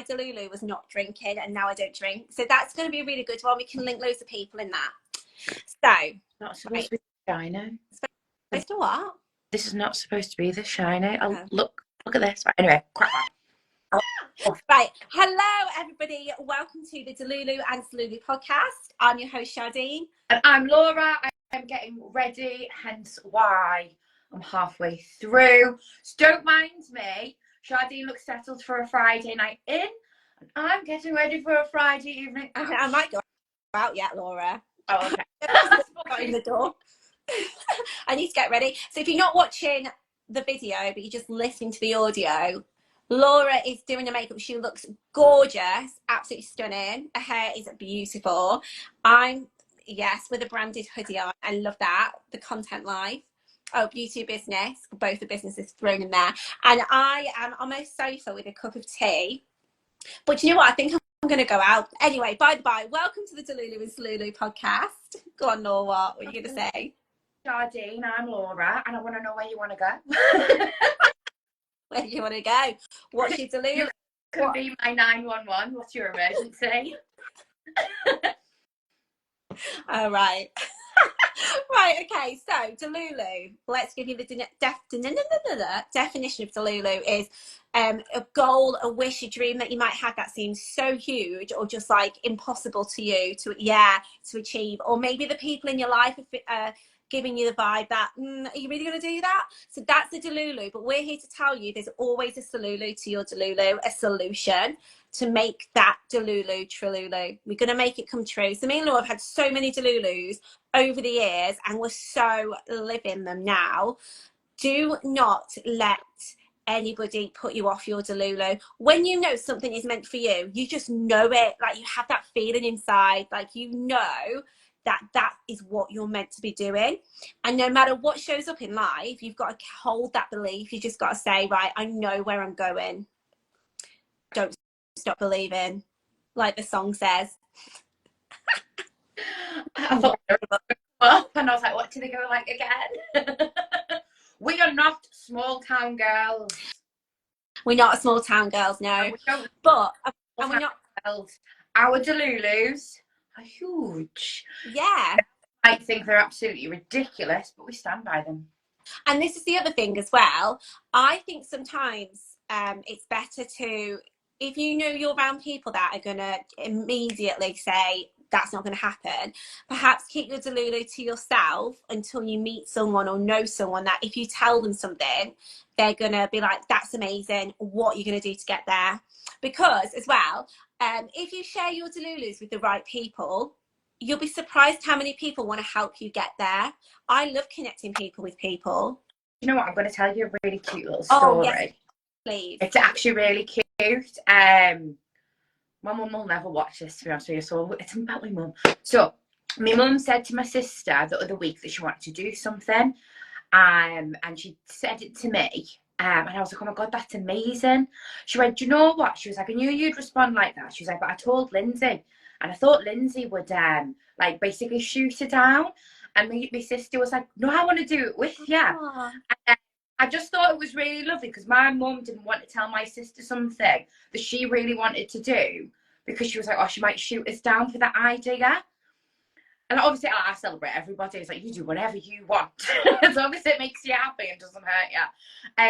Delulu was not drinking and now I don't drink. So that's going to be a really good one. We can link loads of people in that. So, not supposed to be shiny. Supposed to what? This is not supposed to be the shiny. Oh, Oh. look at this. Right, anyway, crack on. Right. Hello, everybody. Welcome to the Delulu and Solulu podcast. I'm your host, Shardene. And I'm Laura. I am getting ready, hence why I'm halfway through. So don't mind me. Shardene looks settled for a Friday night in, and I'm getting ready for a Friday evening out. Okay, I might go out yet, Laura. Oh, okay. Got in the door. I need to get ready. So if you're not watching the video, but you're just listening to the audio, Laura is doing her makeup. She looks gorgeous, absolutely stunning. Her hair is beautiful. I'm, yes, with a branded hoodie on. I love that. The content life. Oh, beauty business. Both the businesses thrown in there. And I am on my sofa with a cup of tea. But you know what? I think I'm going to go out. Anyway, by the by, welcome to the Delulu and Solulu podcast. Go on, Laura. What are you going to say? Shardene, I'm Laura, and I want to know where you want to go. Where do you want to go? What's your Delulu? You can be my 911. What's your emergency? All right. Right, okay, so Delulu, let's give you the definition of Delulu is a goal, a wish, a dream that you might have that seems so huge or just like impossible to you to achieve, or maybe the people in your life are giving you the vibe that are you really going to do that? So that's the Delulu, but we're here to tell you there's always a Solulu to your Delulu, a solution to make that Delulu Trululu. We're going to make it come true. So me and Laura have had so many Delulus over the years and we're so living them now. Do not let anybody put you off your Delulu. When you know something is meant for you, you just know it. Like you have that feeling inside, like you know that is what you're meant to be doing. And no matter what shows up in life, you've got to hold that belief. You just got to say, right, I know where I'm going. Don't stop believing, like the song says. I thought they were up and I was like, what do they go like again? We are not small town girls. We're not small town girls, no. But and we're not. Our Delulus are huge. Yeah. I might think they're absolutely ridiculous, but we stand by them. And this is the other thing as well. I think sometimes it's better to, if you know you're around people that are going to immediately say that's not going to happen, perhaps keep your Delulu to yourself until you meet someone or know someone that if you tell them something, they're going to be like, that's amazing. What are you going to do to get there? Because as well, if you share your Delulus with the right people, you'll be surprised how many people want to help you get there. I love connecting people with people. You know what? I'm going to tell you a really cute little story. Oh, yes, please. It's actually really cute. My mum will never watch this, to be honest with you, so it's about my mum. So my mum said to my sister the other week that she wanted to do something, and she said it to me, and I was like, oh my God, that's amazing. She went, do you know what? She was like, I knew you'd respond like that. She was like, but I told Lindsay, and I thought Lindsay would like basically shoot her down. And my sister was like, no, I want to do it with you. And I just thought it was really lovely because my mum didn't want to tell my sister something that she really wanted to do because she was like, oh, she might shoot us down for that idea. And obviously I celebrate everybody. It's like, you do whatever you want. As long as it makes you happy and doesn't hurt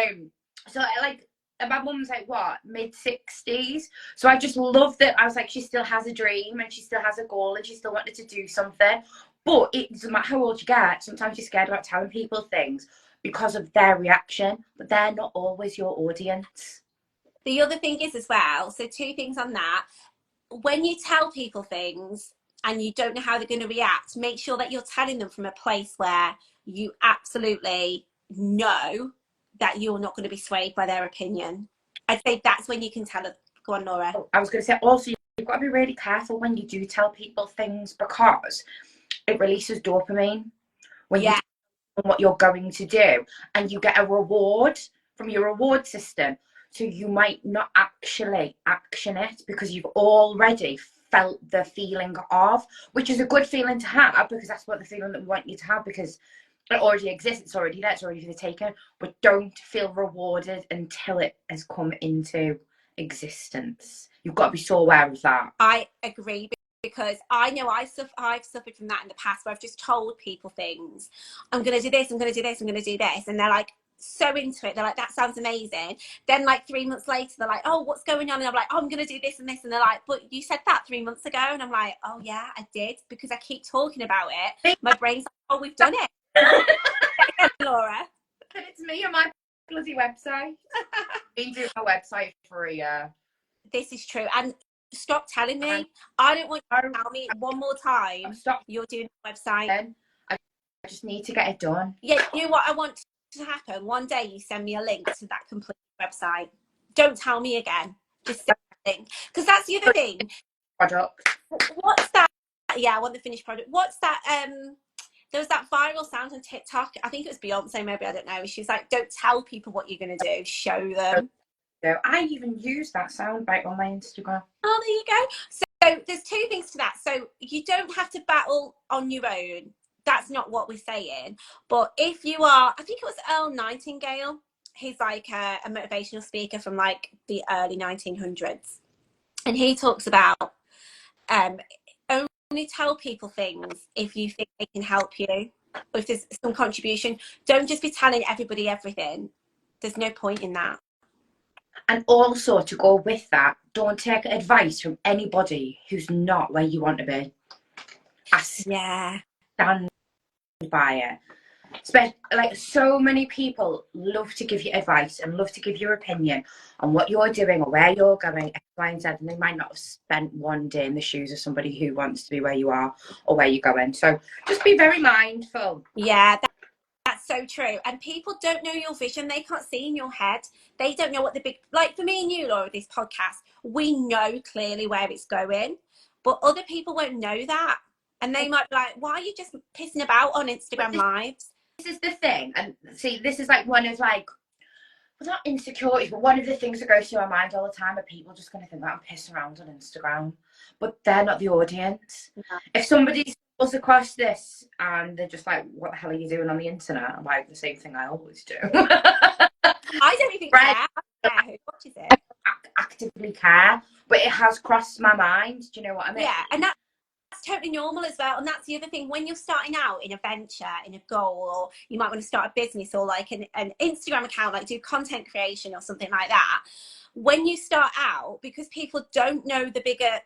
you. So like, my mum's like, what, mid-60s? So I just love that. I was like, she still has a dream and she still has a goal and she still wanted to do something. But it doesn't matter how old you get. Sometimes you're scared about telling people things because of their reaction, but they're not always your audience. The other thing is as well, so two things on that. When you tell people things and you don't know how they're going to react, make sure that you're telling them from a place where you absolutely know that you're not going to be swayed by their opinion. I'd say that's when you can tell it. Go on, Laura. I was going to say also, you've got to be really careful when you do tell people things because it releases dopamine when you what you're going to do, and you get a reward from your reward system, so you might not actually action it because you've already felt the feeling of, which is a good feeling to have because that's what the feeling that we want you to have, because it already exists, it's already there, it's already taken. But don't feel rewarded until it has come into existence. You've got to be so aware of that. I agree, because I know I've suffered from that in the past, where I've just told people things. I'm going to do this, I'm going to do this, I'm going to do this. And they're like so into it. They're like, that sounds amazing. Then like 3 months later, they're like, oh, what's going on? And I'm like, oh, I'm going to do this and this. And they're like, but you said that 3 months ago. And I'm like, oh yeah, I did, because I keep talking about it. My brain's like, oh, we've done it. Laura. And it's me and my bloody website. Been doing my website for a year. This is true. And stop telling me. I don't want you to tell me one more time. Stop. You're doing a website. I just need to get it done. Yeah, you know what I want to happen? One day you send me a link to that complete website. Don't tell me again. Just send me a link. Because that's the other thing. Product. What's that? Yeah, I want the finished product. What's that? There was that viral sound on TikTok. I think it was Beyonce, maybe, I don't know. She was like, don't tell people what you're going to do. Show them. So I even use that soundbite on my Instagram. Oh, there you go. So there's two things to that. So you don't have to battle on your own. That's not what we're saying. But if you are, I think it was Earl Nightingale. He's like a motivational speaker from like the early 1900s. And he talks about only tell people things if you think they can help you, or if there's some contribution. Don't just be telling everybody everything. There's no point in that. And also, to go with that, don't take advice from anybody who's not where you want to be. Yeah. Stand by it. Like, so many people love to give you advice and love to give your opinion on what you're doing or where you're going, X, Y, and Z, and they might not have spent one day in the shoes of somebody who wants to be where you are or where you're going. So just be very mindful. Yeah, that's so true. And people don't know your vision. They can't see in your head. They don't know what the big, like for me and you, Laura, this podcast, we know clearly where it's going, but other people won't know that. And they might be like, why are you just pissing about on Instagram Lives? This is the thing. And see, this is like one of like, well, not insecurities, but one of the things that goes through my mind all the time are people just going to think that I'm pissing around on Instagram, but they're not the audience. Yeah. If somebody stumbles across this and they're just like, what the hell are you doing on the internet? I'm like, the same thing I always do. I don't even care. I don't care who watches it. Actively care, but it has crossed my mind. Do you know what I mean? Yeah, and that's totally normal as well. And that's the other thing, when you're starting out in a venture, in a goal, or you might want to start a business, or like an Instagram account, like do content creation or something like that. When you start out, because people don't know the bigger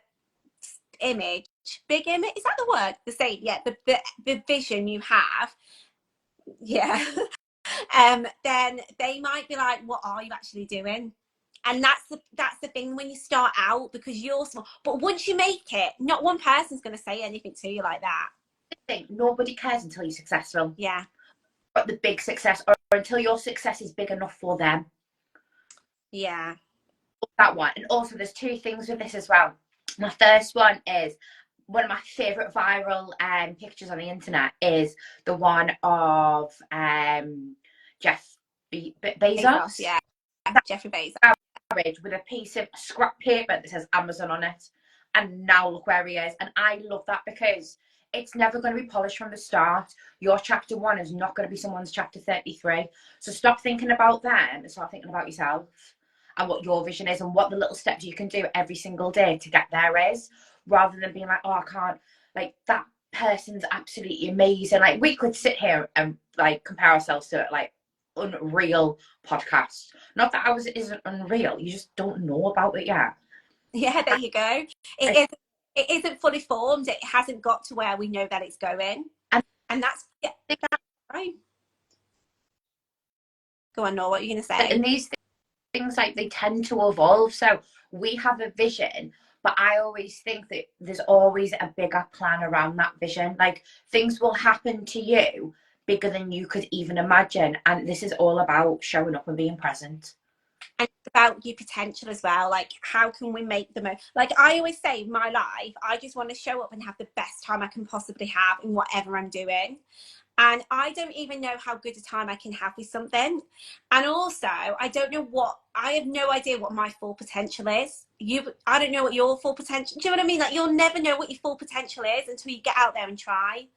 image, big image, is that the word? The same, yeah, the vision you have, yeah. Then they might be like, what are you actually doing? And that's the thing when you start out, because you're small. But once you make it, not one person's going to say anything to you like that. I think nobody cares until you're successful. Yeah. But the big success, or until your success is big enough for them. Yeah. That one. And also there's two things with this as well. My first one is, one of my favourite viral pictures on the internet is the one of Jeff Bezos. Yeah. Jeffrey Bezos. With a piece of scrap paper that says Amazon on it, and now look where he is. And I love that, because it's never going to be polished from the start. Your chapter 1 is not going to be someone's chapter 33. So stop thinking about them and start thinking about yourself and what your vision is and what the little steps you can do every single day to get there is, rather than being like, oh, I can't, like, that person's absolutely amazing. Like, we could sit here and like compare ourselves to like unreal podcasts. Not that ours isn't unreal, you just don't know about it yet. Yeah, there you go. It isn't fully formed. It hasn't got to where we know that it's going, and that's right. Go on, Noah, what are you going to say? And these things, like, they tend to evolve. So we have a vision, but I always think that there's always a bigger plan around that vision. Like, things will happen to you bigger than you could even imagine. And this is all about showing up and being present. And it's about your potential as well. Like, how can we make the most? Like I always say, my life, I just want to show up and have the best time I can possibly have in whatever I'm doing. And I don't even know how good a time I can have with something. And also, I have no idea what my full potential is. I don't know what your full potential, do you know what I mean? Like, you'll never know what your full potential is until you get out there and try.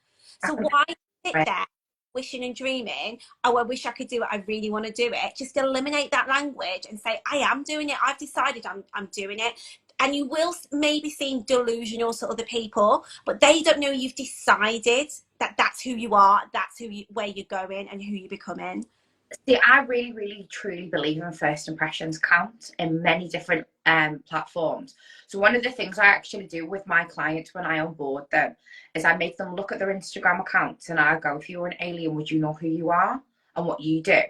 So why sit there wishing and dreaming, oh, I wish I could do it, I really want to do it? Just eliminate that language and say, I am doing it. I've decided I'm doing it. and you will maybe seem delusional to other people, but they don't know you've decided that that's who you are, that's where you're going and who you're becoming. See, I really, really, truly believe in first impressions count in many different platforms. So one of the things I actually do with my clients when I onboard them is I make them look at their Instagram accounts, and I go, if you were an alien, would you know who you are and what you do?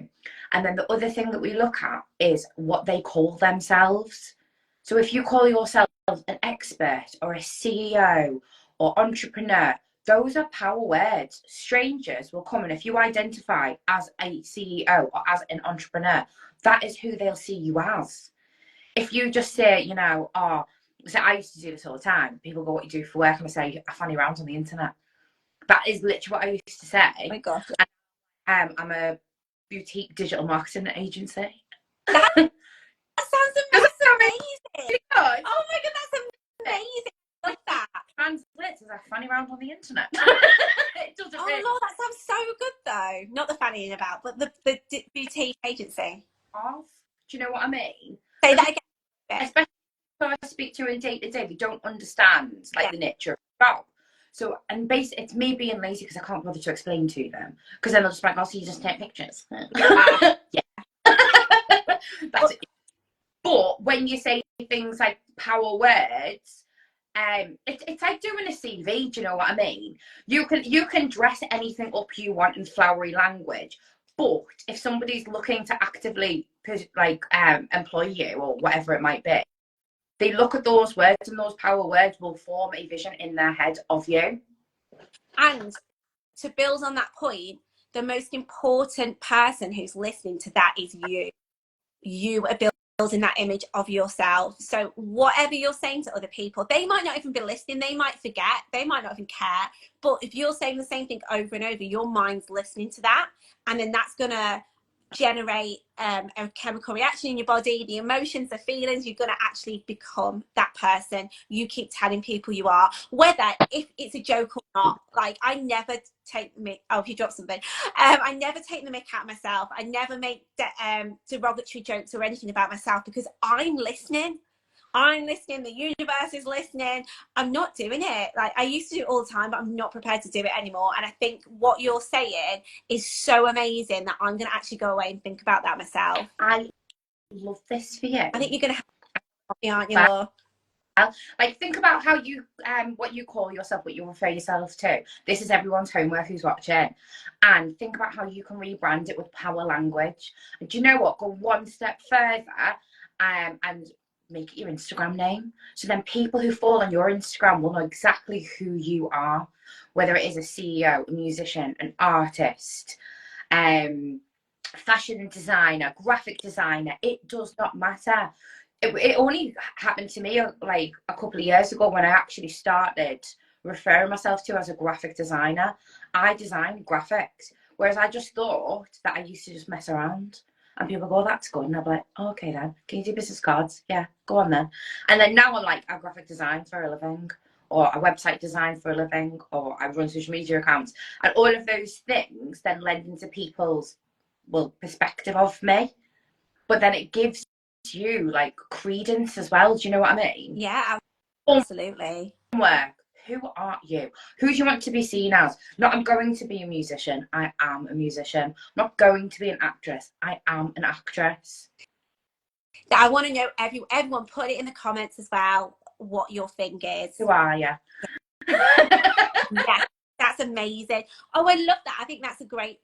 And then the other thing that we look at is what they call themselves. So if you call yourself an expert or a CEO or entrepreneur, those are power words. Strangers will come, and if you identify as a CEO or as an entrepreneur, that is who they'll see you as. If you just say, you know, oh, so I used to do this all the time. People go, what you do for work? And I say, I fanny around on the internet. That is literally what I used to say. Oh my gosh. I'm a boutique digital marketing agency. That sounds amazing. Good. Oh my god, that's amazing. I love that. Translates as I fanny around on the internet. It doesn't really. Lord, that sounds so good though. Not the fannying about, but the boutique agency. Do you know what I mean? Say that again. Especially when I speak to her in day to day, they don't understand the nature of the job. So, and basically, it's me being lazy because I can't bother to explain to them. Because then they'll just be like, "Oh, so you just take pictures." Yeah. That's it. But when you say things like power words, it's like doing a CV. Do you know what I mean? You can dress anything up you want in flowery language, but if somebody's looking to actively employ you or whatever it might be, they look at those words, and those power words will form a vision in their head of you. And to build on that point, the most important person who's listening to that is you. You are building that image of yourself. So whatever you're saying to other people, they might not even be listening, they might forget, they might not even care. But if you're saying the same thing over and over, your mind's listening to that, and then that's gonna generate a chemical reaction in your body, the emotions, the feelings. You're going to actually become that person you keep telling people you are, whether if it's a joke or not. Like, I never take the mick. Oh, if you drop something, I never take the mick out of myself. I never make derogatory jokes or anything about myself, because I'm listening. The universe is listening. I'm not doing it. Like, I used to do it all the time, but I'm not prepared to do it anymore. And I think what you're saying is so amazing that I'm going to actually go away and think about that myself. I love this for you. I think you're going to help me, aren't you, Laura? Like, think about how you what you call yourself, what you refer yourself to. This is everyone's homework who's watching. And think about how you can rebrand it with power language. And do you know what? Go one step further and make it your Instagram name. So then people who fall on your Instagram will know exactly who you are, whether it is a CEO, a musician, an artist, fashion designer, graphic designer. It does not matter. It only happened to me like a couple of years ago when I actually started referring myself to as a graphic designer. I design graphics, whereas I just thought that I used to just mess around. And people go, oh, that's good. And I'll be like, oh, okay then. Can you do business cards? Yeah, go on then. And then now I'm like, I graphic design for a living, or a website design for a living, or I run social media accounts. And all of those things then lend into people's, perspective of me. But then it gives you like credence as well. Do you know what I mean? Yeah, absolutely. Work. Who are you? Who do you want to be seen as? Not, I'm going to be a musician. I am a musician. I'm not going to be an actress. I am an actress. I want to know, everyone put it in the comments as well, what your thing is. Who are you? Yeah, that's amazing. Oh, I love that. I think that's a great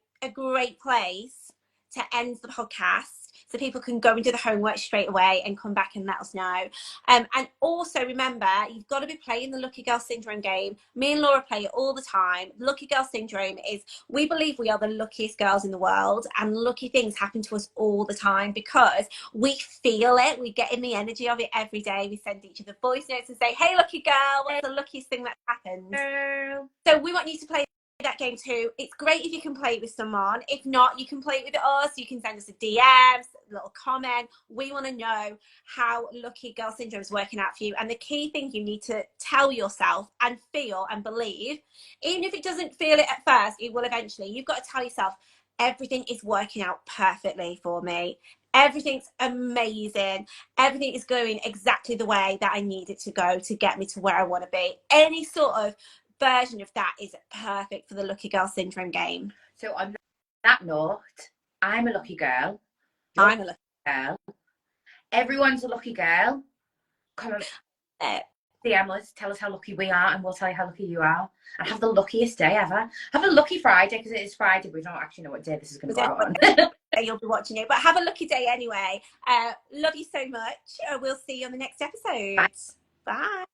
place to end the podcast, so people can go and do the homework straight away and come back and let us know. And also remember, you've got to be playing the Lucky Girl Syndrome game. Me and Laura play it all the time. Lucky Girl Syndrome is, we believe we are the luckiest girls in the world, and lucky things happen to us all the time because we feel it. We get in the energy of it every day. We send each other voice notes and say, hey, lucky girl, what's the luckiest thing that happened? So we want you to play that game too. It's great if you can play it with someone. If not, you can play it with us. You can send us a DM, a little comment. We want to know how Lucky Girl Syndrome is working out for you. And the key thing you need to tell yourself and feel and believe, even if it doesn't feel it at first, it will eventually. You've got to tell yourself, everything is working out perfectly for me. Everything's amazing. Everything is going exactly the way that I need it to go to get me to where I want to be. Any sort of version of that is perfect for the Lucky Girl Syndrome game. So on that note, I'm a lucky girl. You're I'm a lucky girl. Everyone's a lucky girl. Comment, DM us, tell us how lucky we are, and we'll tell you how lucky you are. And have the luckiest day ever. Have a lucky Friday, because it is Friday, but we don't actually know what day this is going to go out on. You'll be watching it, but have a lucky day anyway. Love you so much. We'll see you on the next episode. Bye. Bye.